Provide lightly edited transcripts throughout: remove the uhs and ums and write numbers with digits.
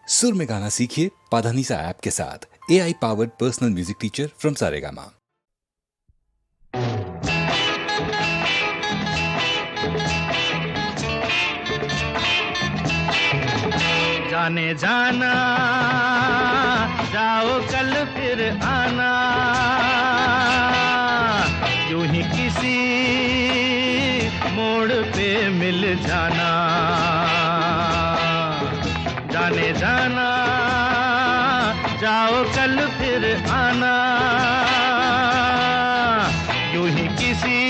सुर में गाना सीखिए पाधानीसा ऐप के साथ। AI powered personal music teacher from Saregama. जाने जाना जाओ कल फिर आना, यूं ही किसी मोड़ पे मिल जाना। जाने जाना जाओ कल फिर आना, यूं ही किसी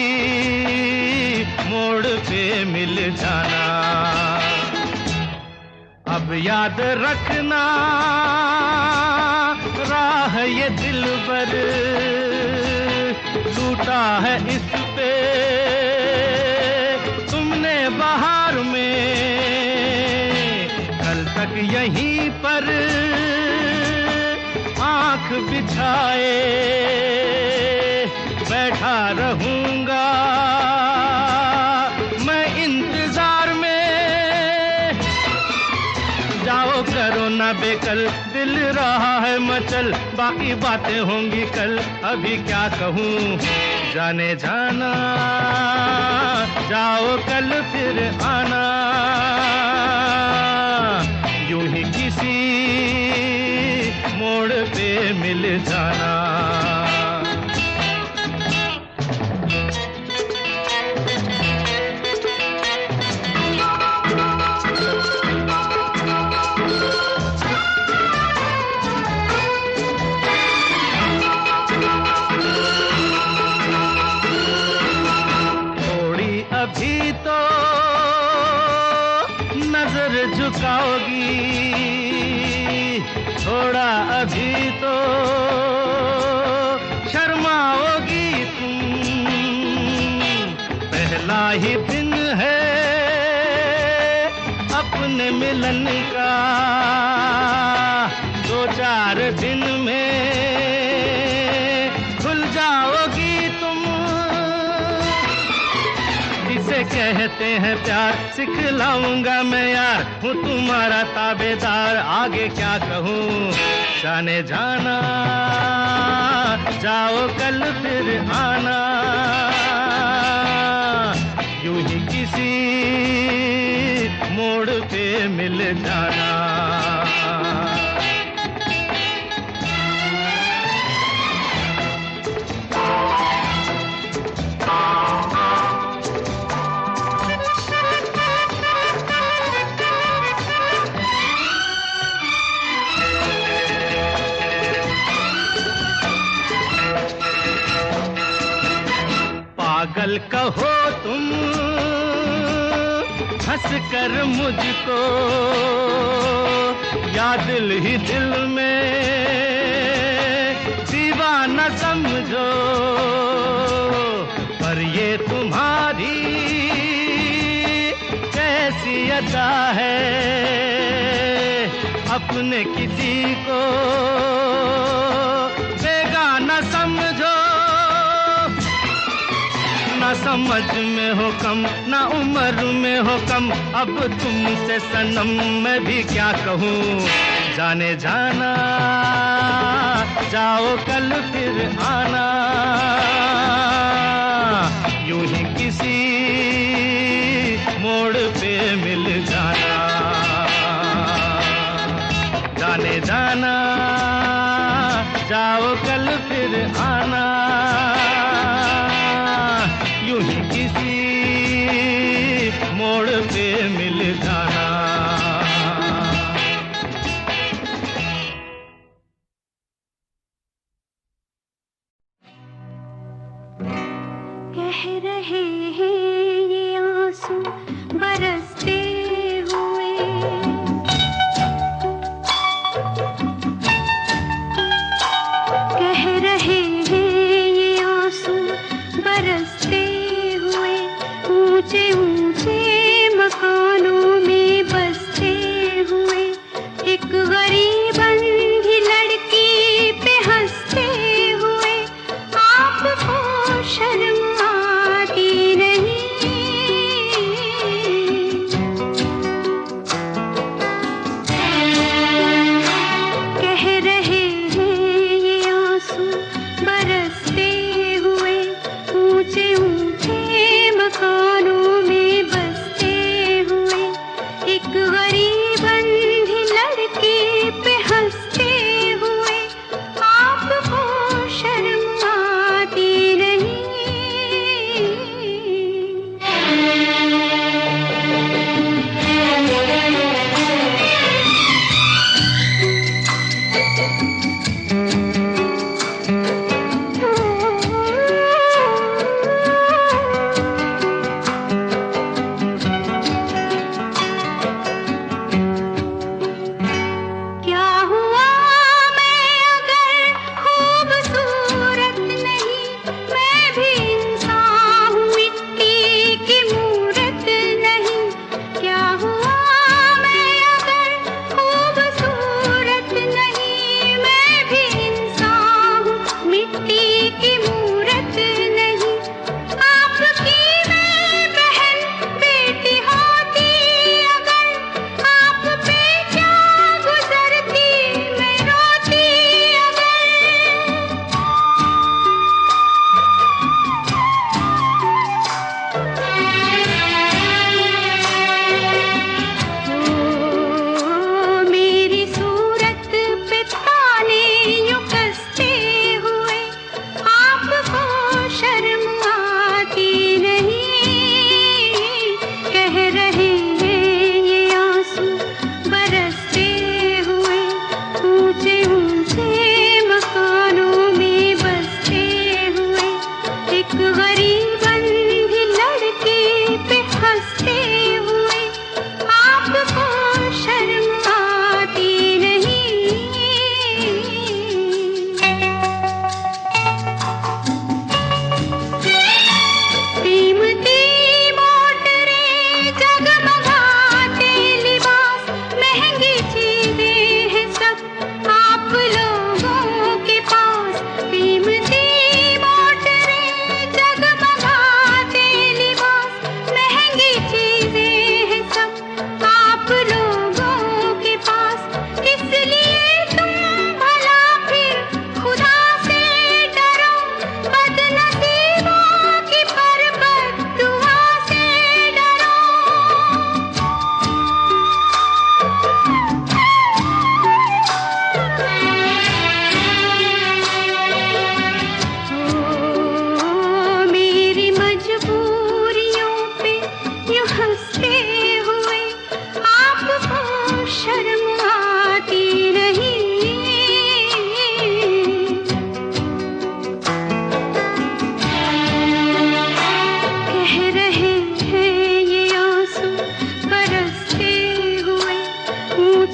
मोड़ पे मिल जाना। अब याद रखना राह ये दिल पर लूटा है इस पे तुमने बहार में, कल तक यहीं पर आंख बिछाए बैठा रहूंगा मैं इंतजार में। जाओ करो ना बेकल, दिल रहा है मचल, बाकी बातें होंगी कल, अभी क्या कहूँ। जाने जाना जाओ कल फिर आना, यूं ही किसी मोड़ पे मिल जाना। अभी तो नजर झुकाओगी, थोड़ा अभी तो शर्माओगी तुम। पहला ही दिन है अपने मिलन का, 2-4 दिन में खुल जाओगी तुम। जिसे कहते हैं प्यार सिखलाऊंगा मैं यार, हूँ तुम्हारा ताबेदार, आगे क्या कहूँ। जाने जाना जाओ कल फिर आना, यूं ही किसी मोड़ पे मिल जाना। पागल कहो तुम हंस कर मुझको, या दिल ही दिल में दीवाना समझो, पर ये तुम्हारी कैसी अदा है, अपने किसी को बेगाना समझो। ना समझ में हो कम, ना उम्र में हो कम, अब तुमसे सनम मैं भी क्या कहूँ। जाने जाना जाओ कल फिर आना, यूं ही किसी मोड़ पे मिल जाना। जाने जाना जाओ कल फिर आना, यूं ही किसी मोड़ पे मिल जाना। कह रहे हैं ये आंसू बरसते हुए, कह रहे हैं ये आंसू बरसते हुए, ऊंचे ऊंचे मकानों में बसते हुए, एक गरीब अंधी लड़की पे हंसते हुए। आपको शर्म आती नहीं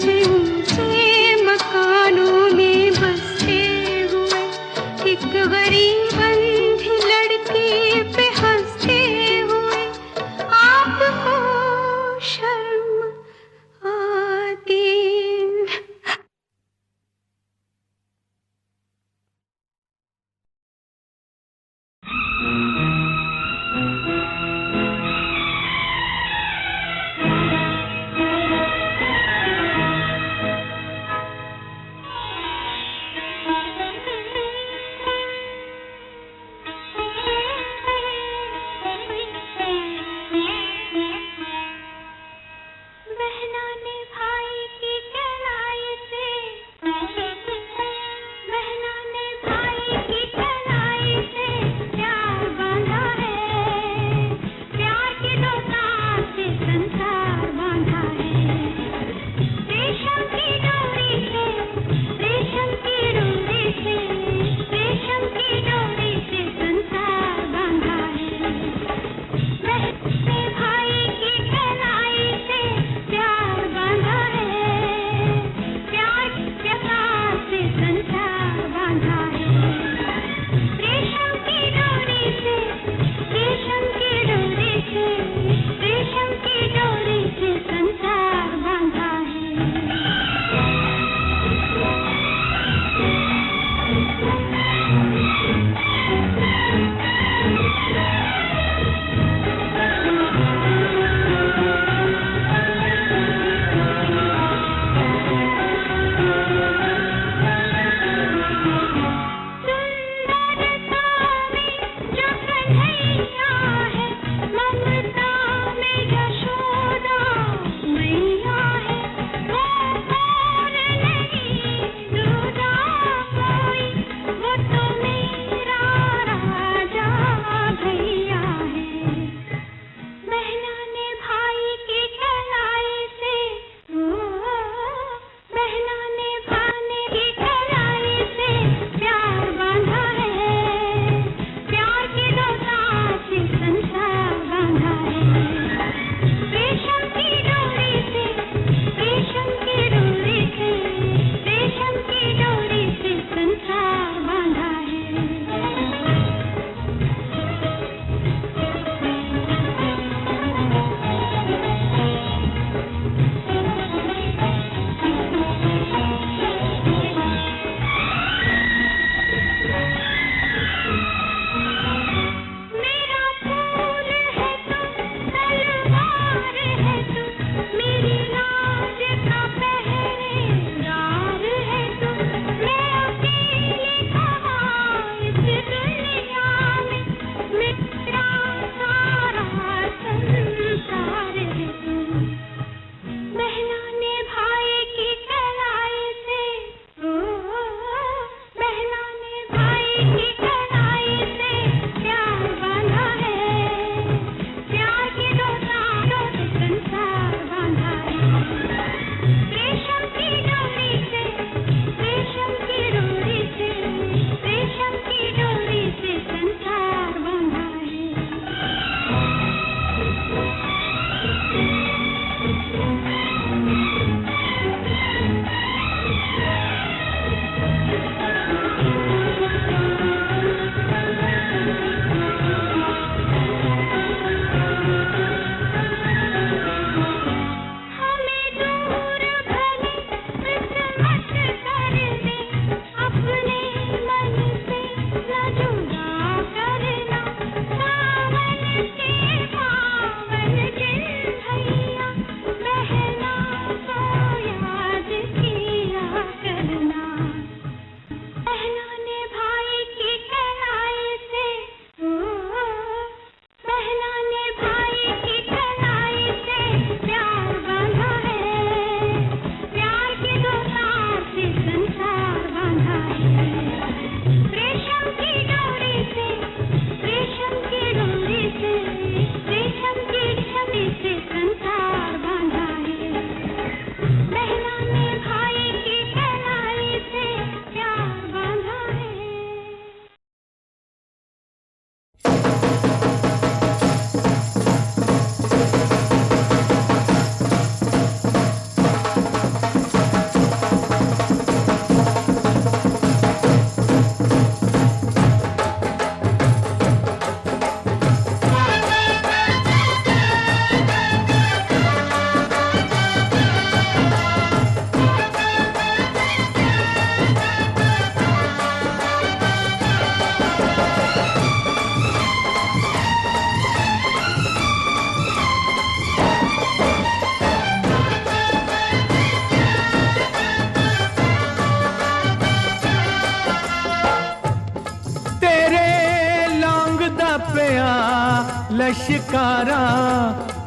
ऊंचे ऊंचे मकानों में बसते हुए एक गरीब अंधी लड़की पे हंसते हुए आपको शर्म आती। शिकारा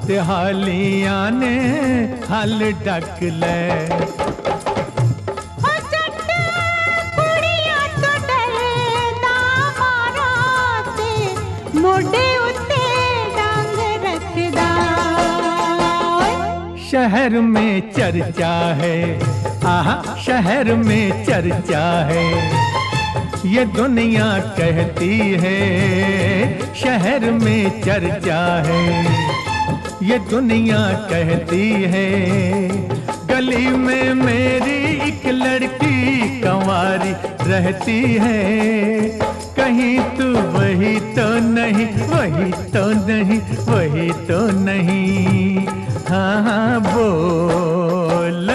ते हालियां ने हल डक ले। मोढे उत्ते डांग रखदा। शहर में चर्चा है, आहा शहर में चर्चा है, ये दुनिया कहती है। शहर में चर्चा है, ये दुनिया कहती है। गली में मेरी एक लड़की कंवारी रहती है। कहीं तू वही तो नहीं, वही तो नहीं, वही तो नहीं। हाँ हाँ बोल।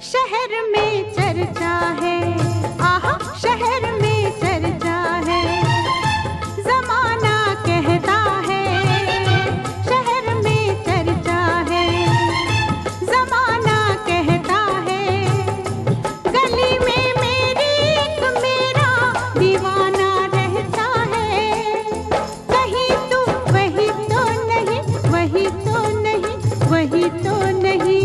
शहर में चर्चा है, आहा शहर में चर्चा है, जमाना कहता है। शहर में चर्चा है, जमाना कहता है। गली में मेरी एक मेरा दीवाना रहता है। कहीं तू वही तो नहीं, वही तो नहीं, वही तो नहीं।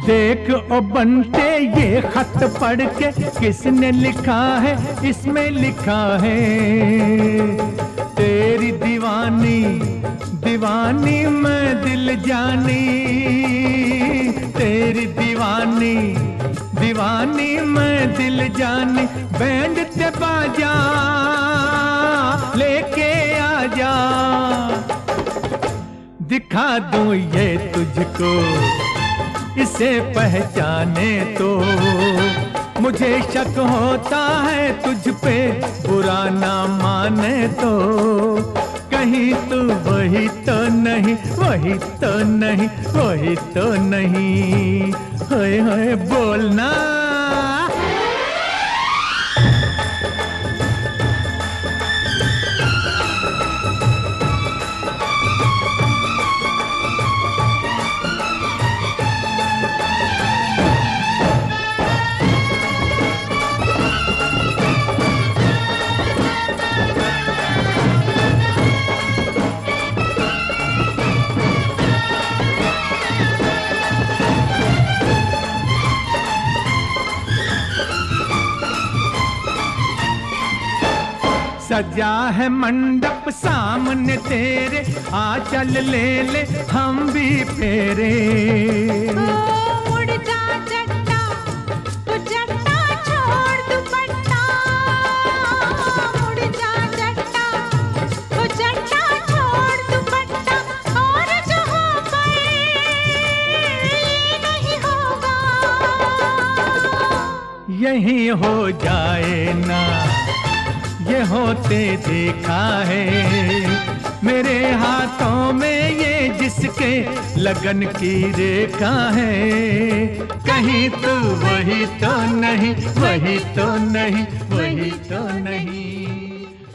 देख ओ बनते ये खत पढ़ के किसने लिखा है, इसमें लिखा है तेरी दीवानी दीवानी मैं दिल जानी। तेरी दीवानी दीवानी मैं दिल जानी। बैंड ते बाजा लेके आजा, दिखा दूं ये तुझको, इसे पहचाने तो। मुझे शक होता है तुझ पे, बुरा ना माने तो। कहीं तू वही तो नहीं, वही तो नहीं, वही तो नहीं। होए होए बोलना। सजा है मंडप सामने तेरे, आ चल ले ले हम भी फेरे। मुड़ जा जट्टा, तू जट्टा छोड़ दुपट्टा। मुड़ जा जट्टा, तू जट्टा छोड़ दुपट्टा। और जो हो गए नहीं होगा, यही हो जाए ना ये होते देखा है। मेरे हाथों में ये जिसके लगन की रेखा है, कहीं तो वही तो नहीं, वही तो नहीं, वही तो नहीं।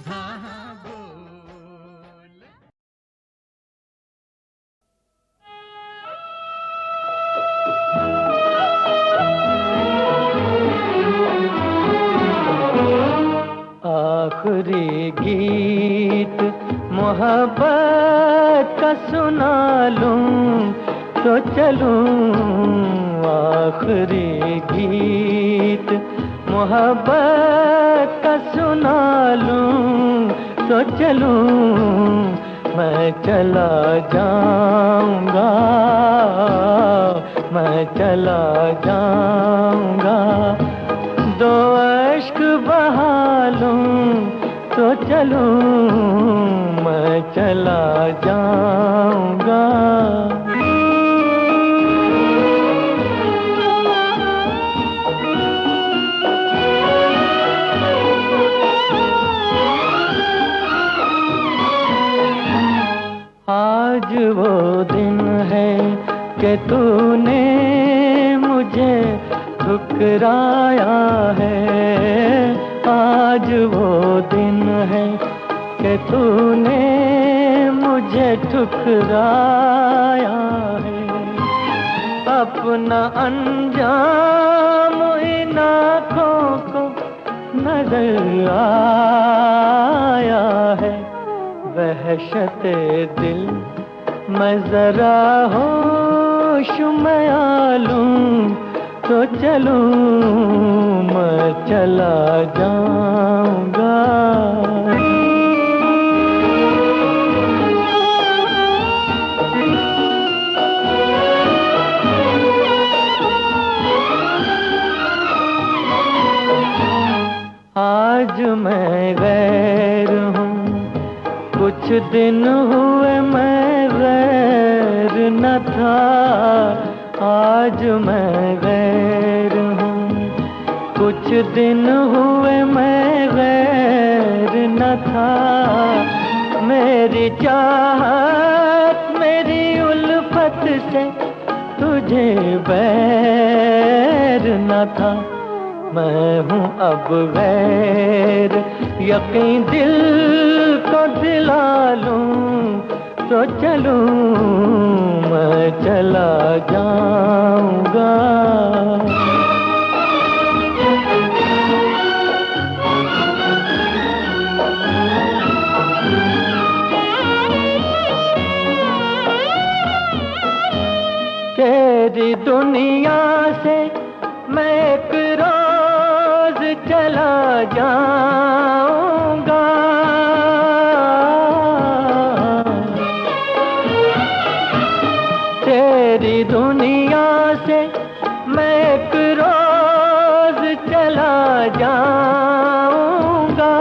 हाँ हाँ बोल। आखिरी गीत मोहब्बत का सुना लूं तो चलूं, आखिरी गीत मोहब्बत का सुना लूं तो चलूं, मैं चला जाऊंगा, मैं चला जाऊंगा, दो अश्क बहा लूं तो चलूं, मैं चला जाऊंगा। आज वो दिन है कि तूने मुझे ठुकराया है, आज वो दिन है कि तूने मुझे ठुकराया है, अपना अंजाम इन आँखों को नजर आया है, वहशते दिल मैं जरा होश में आ लूं तो चलूं, मैं चला जाऊंगा। आज मैं गैर हूँ, कुछ दिन हुए मैं गैर न था, आज मैं गैर हूँ, कुछ दिन हुए मैं गैर न था, मेरी चाहत मेरी उल्फत से तुझे बैर न था, मैं हूँ अब गैर, यकीन दिल को दिला लूं तो चलूं, मैं चला जाऊंगा। तेरी दुनिया से मैं एक रोज चला जाऊंगा, तेरी दुनिया से मैं एक रोज चला जाऊंगा,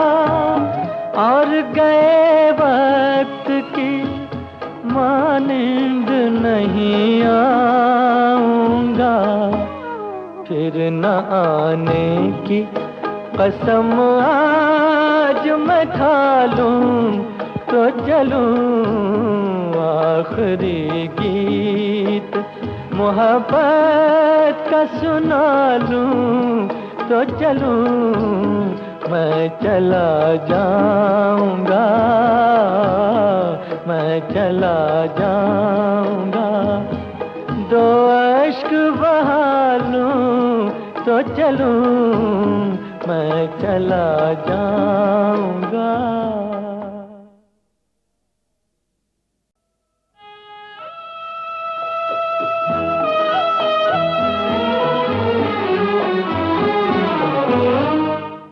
और गए वक्त की मानिंद नहीं आऊंगा, फिर न आने की कसम आज मैं खा लूं तो चलूं, आखिरी गीत मोहब्बत का सुना लूं तो चलूं, मैं चला जाऊंगा, मैं चला जाऊंगा, दो अश्क बहा लूं तो चलूं, मैं चला जाऊंगा।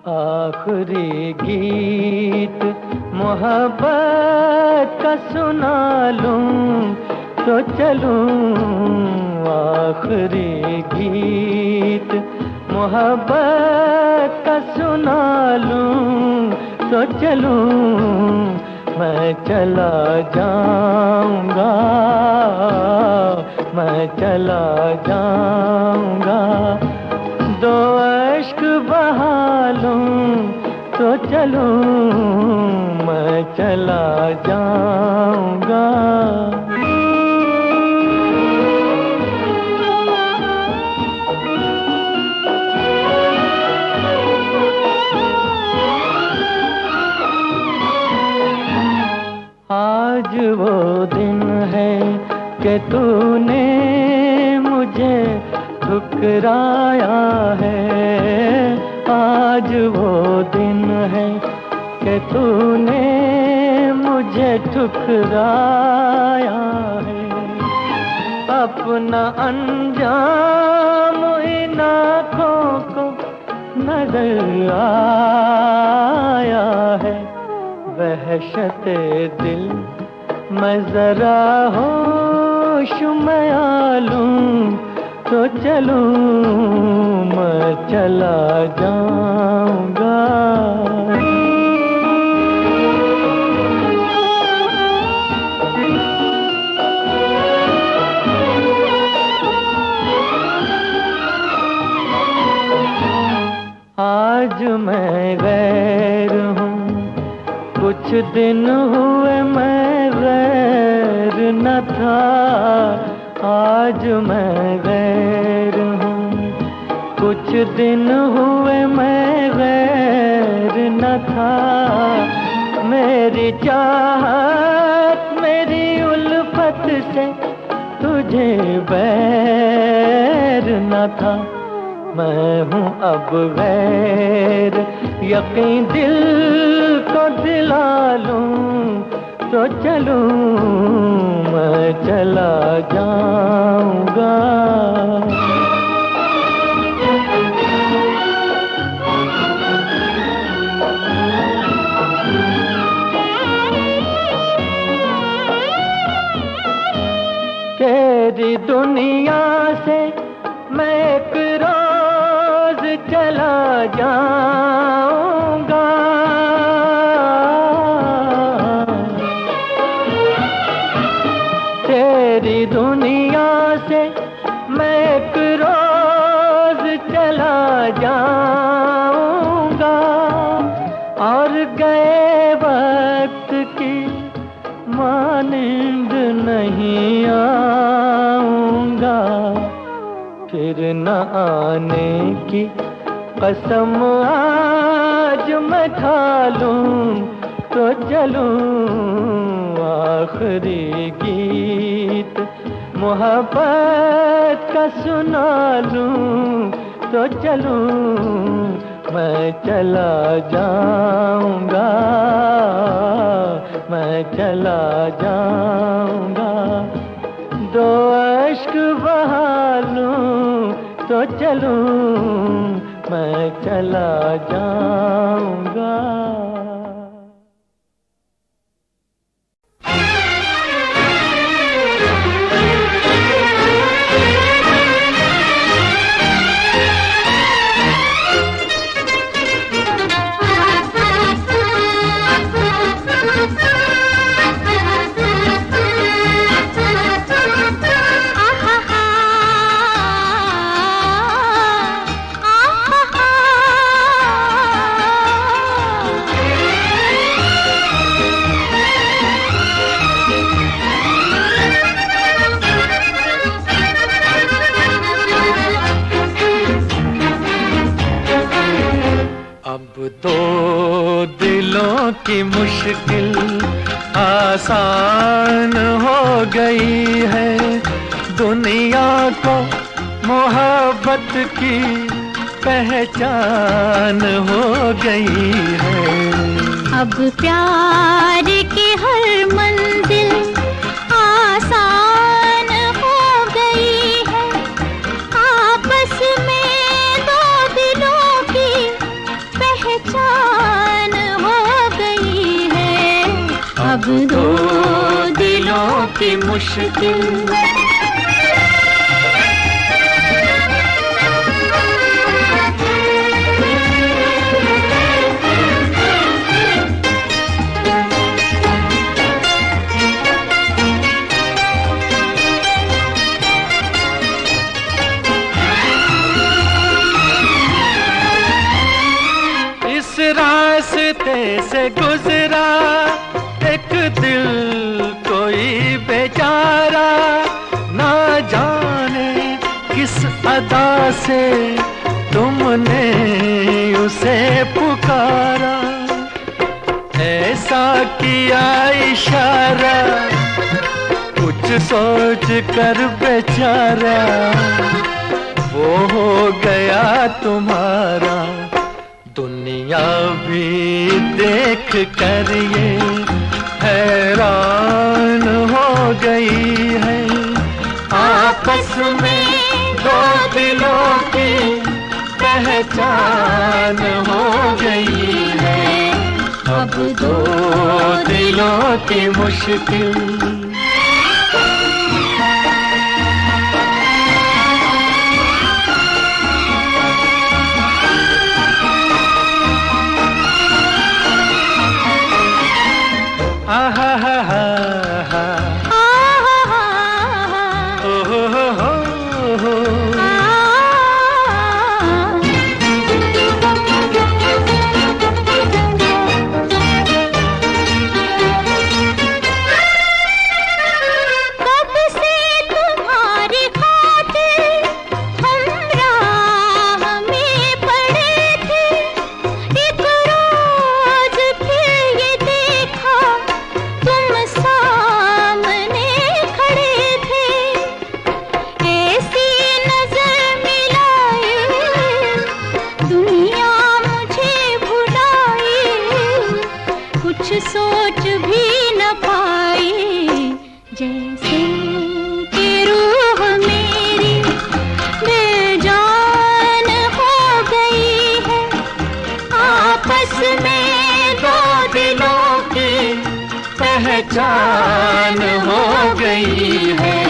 आखिरी गीत मोहब्बत का सुना लूं तो चलूं, आखिरी गीत मोहब्बत का सुना लूं तो चलूं, मैं चला जाऊंगा, मैं चला जाऊंगा, दो अश्क बहा लूं तो चलूं मैं चला जाऊंगा। आज वो दिन है कि तूने मुझे ठुकराया है। आज वो दिन है कि तूने मुझे ठुकराया है। अपना अंजाम इन आँखों को नजर आया है। वहशते दिल मैं जरा होश में आ लूं तो चलूं मैं चला जाऊंगा। आज मैं गैर हूँ, कुछ दिन हुए मैं गैर न था। आज मैं गैर हूँ, कुछ दिन हुए मैं गैर न था। मेरी चाहत मेरी उल्फत से तुझे बैर न था। मैं हूँ अब गैर, यकीन दिल को दिला लूं तो चलूं मैं चला जाऊंगा। तेरी दुनिया से मैं एक रोज चला जाऊंगा। तेरी दुनिया से मैं एक रोज चला जाऊंगा और गए वक्त की मानिंद नहीं आऊंगा। फिर न आने की कसम आज मैं खा लूं तो चलूं आखिरी गीत मोहब्बत का सुना लूं तो चलूं मैं चला जाऊंगा। मैं चला जाऊंगा। दो अश्क बहा लूं तो चलूं मैं चला जाऊंगा। दो दिलों की मुश्किल आसान हो गई है। दुनिया को मोहब्बत की पहचान हो गई है। अब प्यार की हर मंजिल आसान हो गई है। आपस में दो दिलों की पहचान हो गई है। अब दो दिलों की मुश्किल इस रास्ते से गुजरा एक दिल कोई बेचारा, ना जाने किस अदा से तुमने उसे पुकारा। ऐसा किया इशारा कुछ सोच कर बेचारा, वो हो गया तुम्हारा। दुनिया भी देख कर ये हैरान हो गई है। आपस में दो दिलों की पहचान हो गई है। अब दो दिलों की मुश्किल। आहा हा हा हा, ओ हो। कब से तुम्हारी खातिर हम राह में पड़े थे, एक रोज फिर ये देखा तुम सामने खड़े थे। ऐसी नजर मिलाए दुनिया मुझे भुलाए, कुछ सोच भी न पाए। जैसे कि रूह मेरी बेजान हो गई है। आपस में दो दिलों की पहचान हो गई है।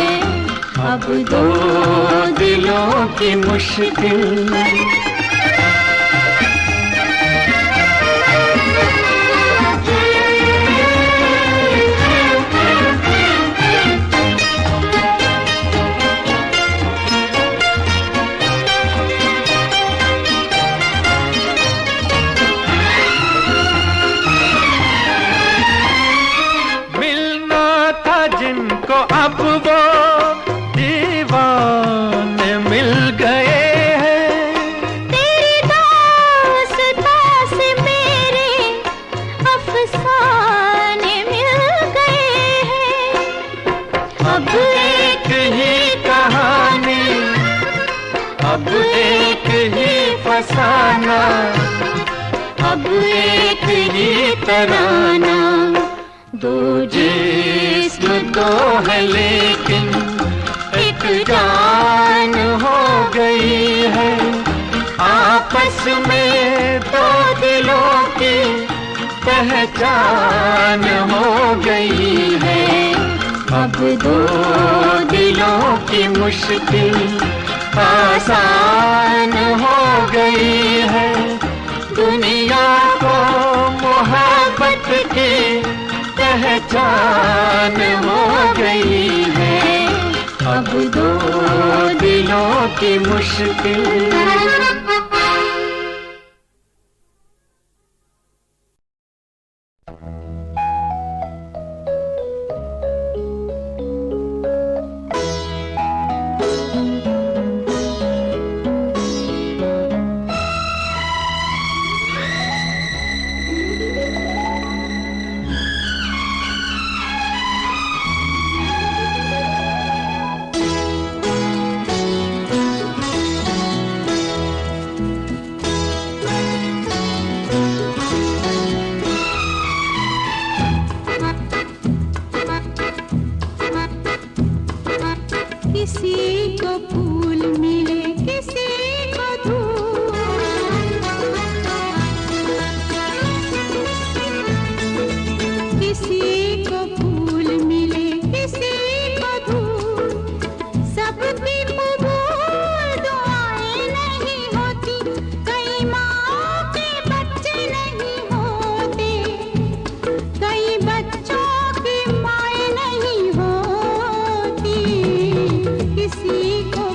अब दो दिलों की मुश्किल। मिलना था जिनको अब वो दीवाने मिल गए हैं। तेरी दास्तां से मेरे अफसाने मिल गए हैं। अब एक ही कहानी, अब एक ही फसाना, अब एक ही तराना। दो जिस्म तो है लेकिन एक जान हो गई है। आपस में दो दिलों की पहचान हो गई है। अब दो दिलों की मुश्किल आसान हो गई है। दुनिया को मोहब्बत की पहचान हो गई है। अब दो दिलों की मुश्किल। किसी को फूल मिले किसी को धूप, किसी को फूल मिले किसी को धूप। सबकी कबूल दुआएं नहीं होती, कई माँ के बच्चे नहीं होते, कई बच्चों की माएँ नहीं होती। किसी को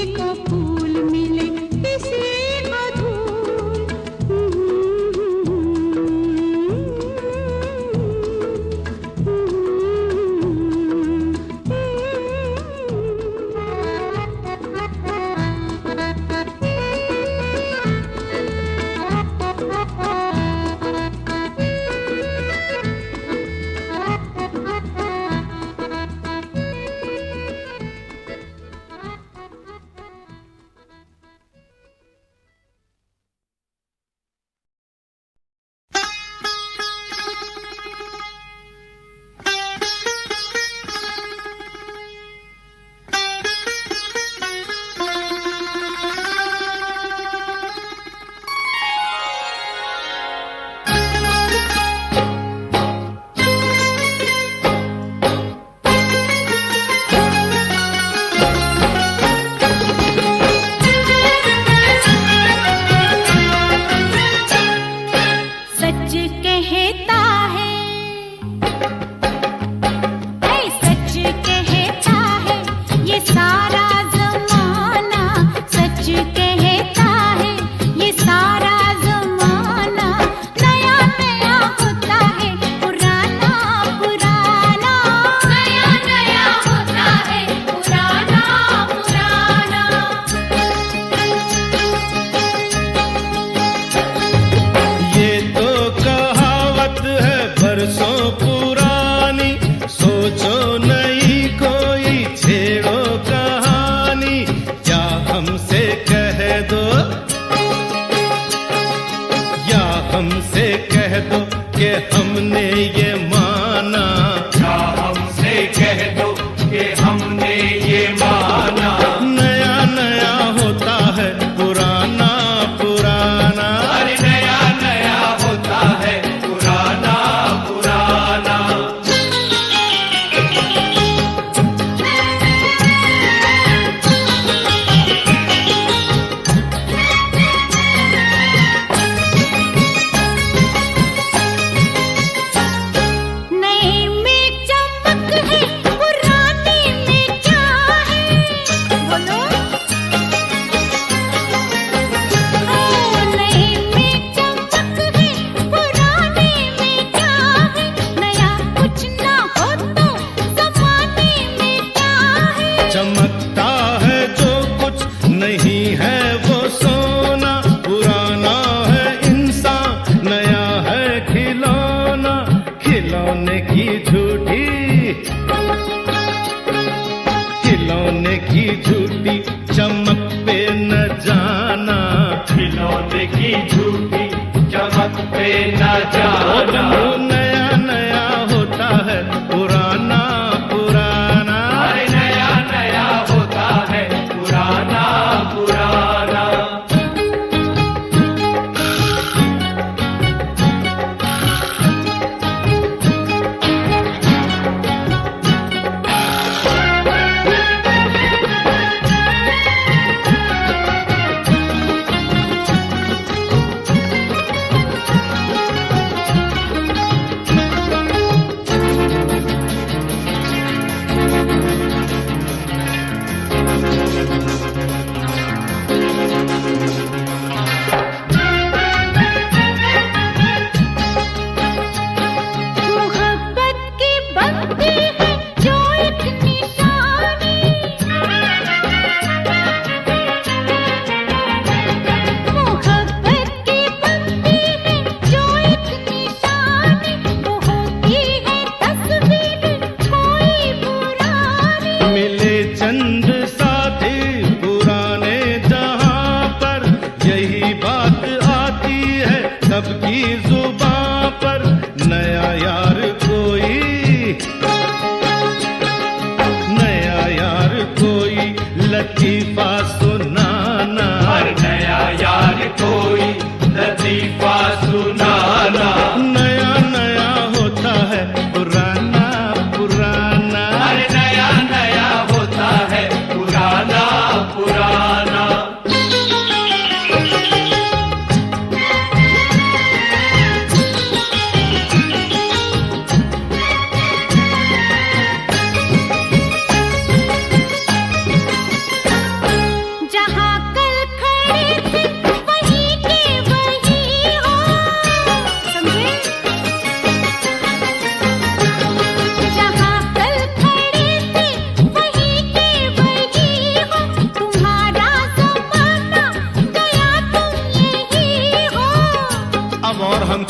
को फूल मिले किसी को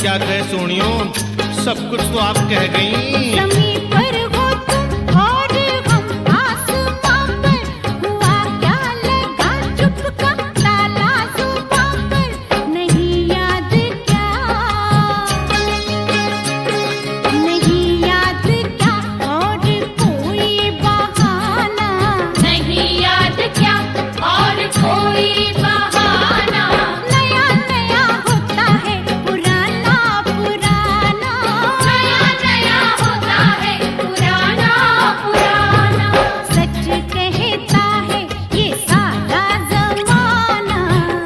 क्या कहे सोनियो, सब कुछ तो आप कह गई। ज़मीं पर हो तुम और हम आसमां पर, हुआ क्या लगा चुप का ताला जुबां पर। नहीं याद क्या, नहीं याद क्या और कोई बहाना, नहीं याद क्या और कोई बहाना। नया नया होता है पुराना पुराना, नया नया होता है पुराना पुराना। सच कहता है ये सारा ज़माना,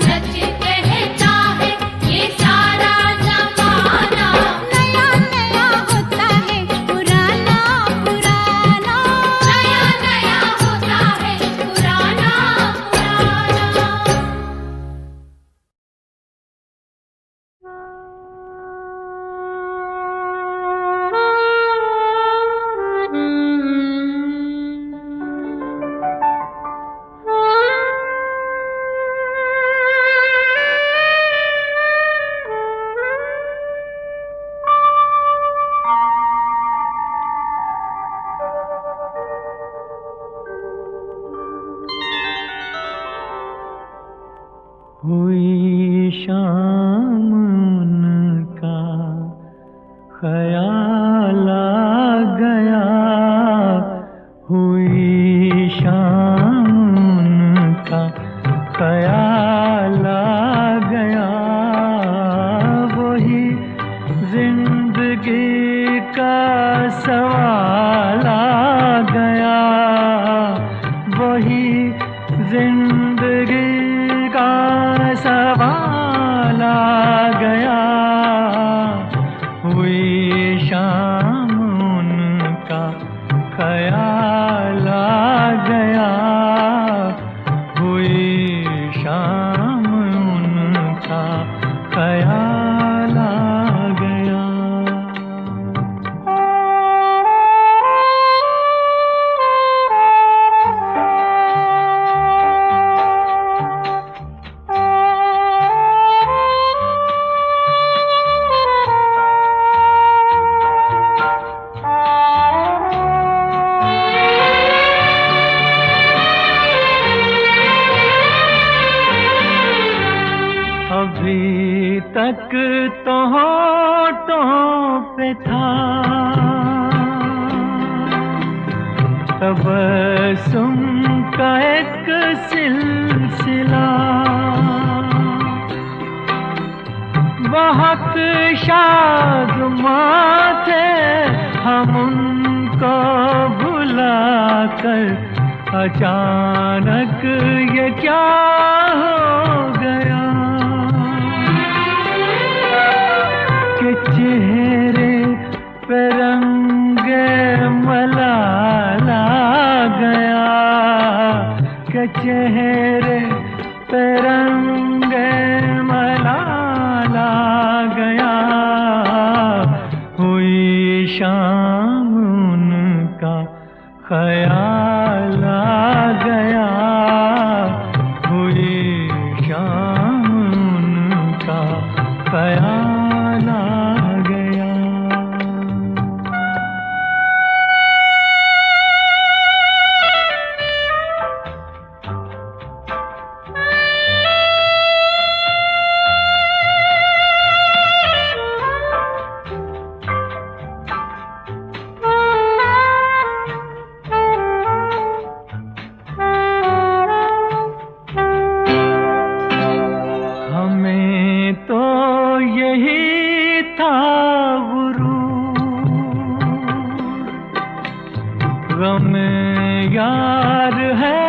सच कहता है ये सारा ज़माना। नया नया होता है पुराना पुराना, नया नया होता है पुराना पुराना। हुई शाम उनका ख्याल आ गया, हुई शाम उनका ख्याल आ गया। वही जिंदगी का सवाल आ गया, वही जिंदगी का सवाल आ गया। हुई शाम उनका ख्याल आ गया, हुई शाम उनका ख्याल आ गया। अभी तक तो होठों पे था तबस्सुम का एक सिलसिला, बहुत शादमां थे हम उनको भुलाकर। अचानक ये क्या हो गया कि चेहरे पे रंगे मलाल आ गया, कि चेहरे पे रंगे मलाल आ गया। हुई शाम उनका ख्याल आ गया, हुई शाम उनका ख्याल आ गया। हमें तो यही था गुरूर, गम यार है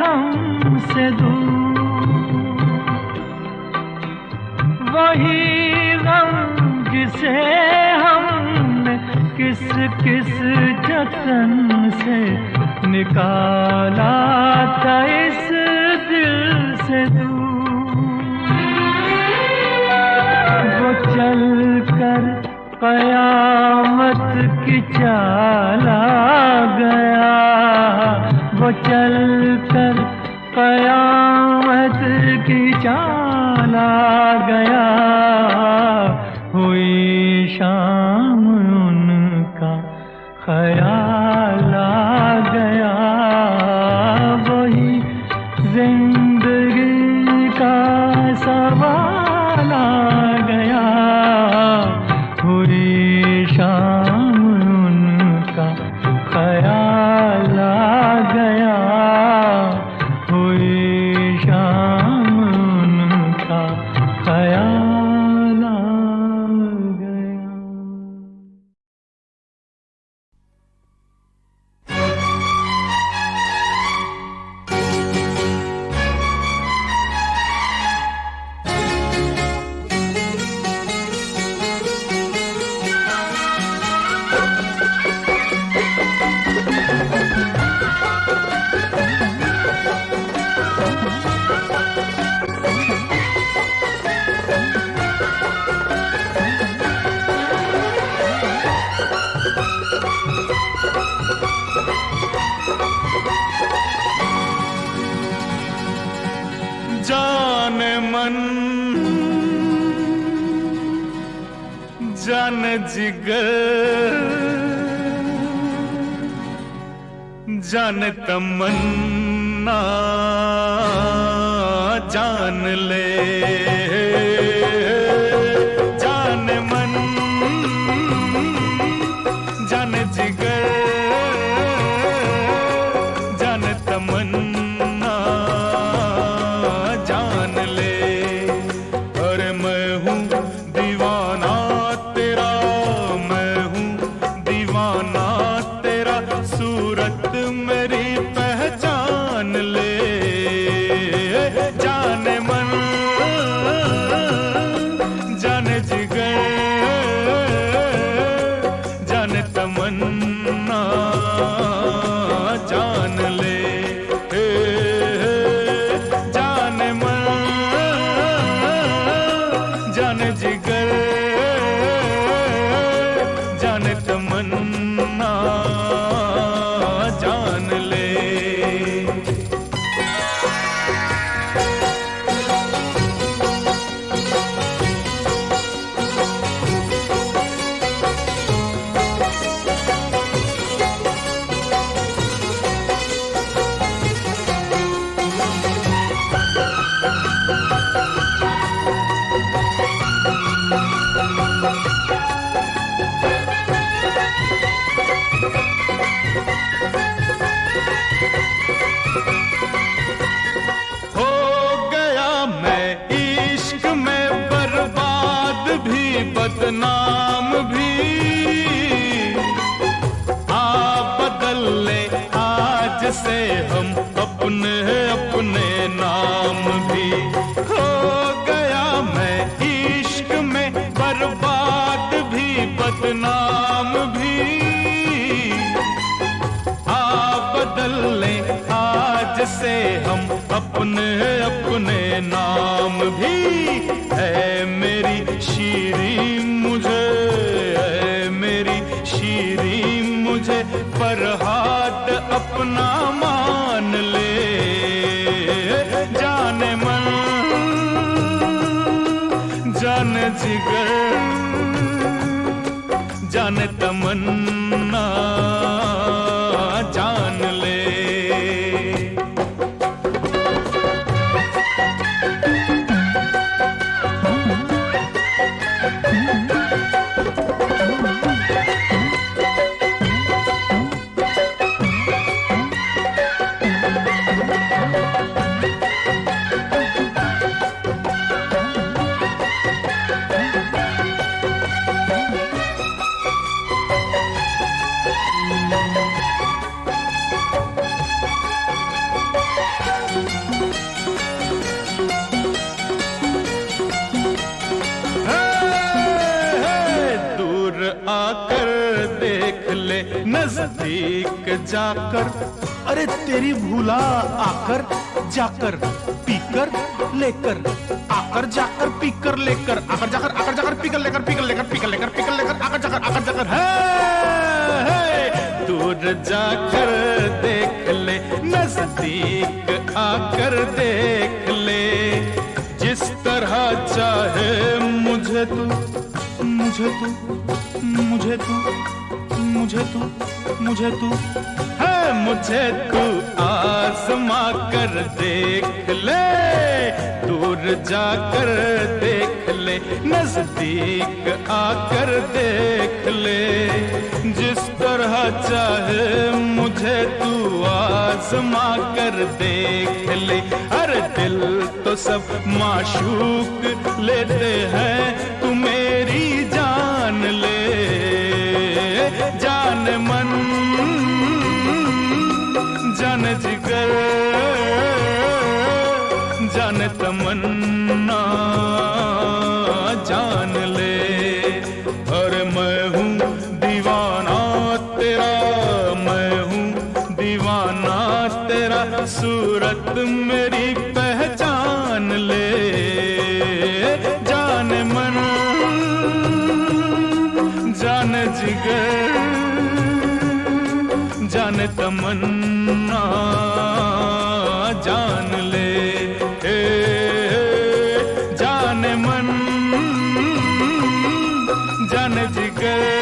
हमसे दूर। वही गम जिसे हमने किस किस जतन से निकाला था इस दिल से दूर। वो चल कर कयामत की चाल आ गया, वो चल कर कयामत की चाल आ गया। हुई शाम उनका ख्याल आ गया, वही जिंदगी का सवाल आ गया। हुई शाम उनका ख्याल आ गया, हुई शाम उनका ख्याल आ गया। जान मन जान जिगर जान तमन्ना जान ले, जान मन जान जिगर जान तमन्ना जान ले। अरे मैं हूँ दीवाना तेरा, मैं हूँ दीवाना तेरा, सूरत मेरी पहचान ले। जान मन जान जिगर जान तमन्ना जान ले। जान मन जान जिगर जान तमन्ना जान ले। हो गया मैं इश्क में बर्बाद भी बदनाम भी, आ बदल ले आज से हम अपने अपने नाम भी। हो गया मैं इश्क में बर्बाद भी बदनाम भी, आ बदल ले आज से हम अपने अपने नाम भी। है मेरी शीरी मुझे, है मेरी शीरी मुझे फरहाद अपना मान ले। जाने मन जान जिगर जान तमन्ना जान ले। आकर देख ले नजदीक जाकर, अरे तेरी भूला आकर जाकर पीकर लेकर, आकर जाकर पीकर लेकर, आकर जाकर पीकर लेकर, पीकर लेकर पीकर लेकर, पीकर लेकर आकर जाकर है। दूर जाकर देख ले नजदीक आकर देख ले, जिस तरह चाहे मुझे मुझे तू मुझे तू मुझे तू मुझे तू है, मुझे तू आजमा कर देख ले, दूर जाकर देख ले, नजदीक आकर देख ले, जिस तरह चाहे मुझे तू आजमा कर देख ले। हर दिल तो सब माशूक लेते हैं, तू मेरी जान ले, जान मन जान जिगर जान तमन्ना जान ले। और मैं हूँ दीवाना तेरा, मैं हूँ दीवाना तेरा, सूरत मेरी पहचान ले, जान मन जान जिगर जान तमन्ना जान ले, जान मन जान जिगर